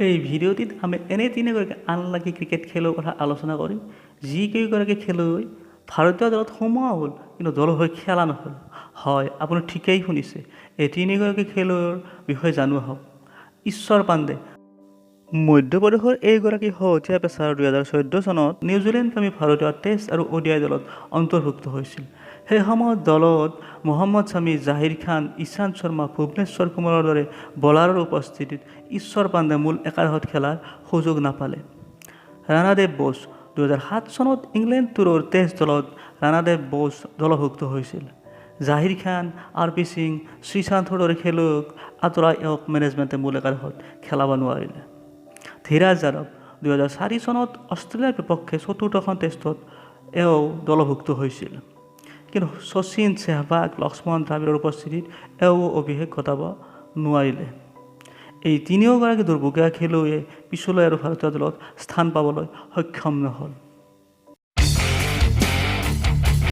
এই ভিডিঅ'টিত আমি এনে তিনিগৰাকী আনলাকি ক্ৰিকেট খেলুৱৈৰ কথা আলোচনা কৰিম যিকেইগৰাকী খেলুৱৈ ভাৰতীয় দলত সোমোৱা হ'ল কিন্তু দলৰ হৈ খেলা নহ'ল। হয়, আপুনি ঠিকেই শুনিছে, এই তিনিগৰাকী খেলুৱৈৰ বিষয়ে জানো আহক। ঈশ্বৰ পাণ্ডে মধ্যপ্ৰদেশৰ এইগৰাকী শেহতীয়া পেচাৰ 2014 চনত নিউজিলেণ্ডগামী ভাৰতীয় টেষ্ট আৰু ODI দলত অন্তৰ্ভুক্ত হৈছিল। সেই সময়ত দলত মহম্মদ ছামী, জাহিৰ খান, ঈশান্ত শৰ্মা, ভুৱনেশ্বৰ কুমাৰৰ দৰে বলাৰৰ উপস্থিতিত ঈশ্বৰ পাণ্ডে মূল একাদশত খেলাৰ সুযোগ নাপালে। ৰাণাদেৱ বোস 2007 চনত ইংলেণ্ড টুৰৰ টেষ্ট দলত ৰাণাদেৱ বোস দলভুক্ত হৈছিল। জাহিৰ খান, RP সিং, শ্ৰীশান্থৰ দৰে খেলুৱৈক আঁতৰাই এওঁক মেনেজমেণ্টে মূল একাদশত খেলাব নোৱাৰিলে। ধীৰাজ যাদৱ 2004 চনত অষ্ট্ৰেলিয়াৰ বিপক্ষে চতুৰ্থখন টেষ্টত এওঁ দলভুক্ত হৈছিল। কিন্তু শচীন, চেহৱাগ, লক্ষ্মণ দ্ৰাবিড়ৰ উপস্থিতিত এওঁ অভিষেক ঘটাব নোৱাৰিলে। এই তিনিওগৰাকী দুৰ্ভগীয়া খেলুৱৈয়ে পিছলৈ আৰু ভাৰতীয় দলত স্থান পাবলৈ সক্ষম নহ'ল।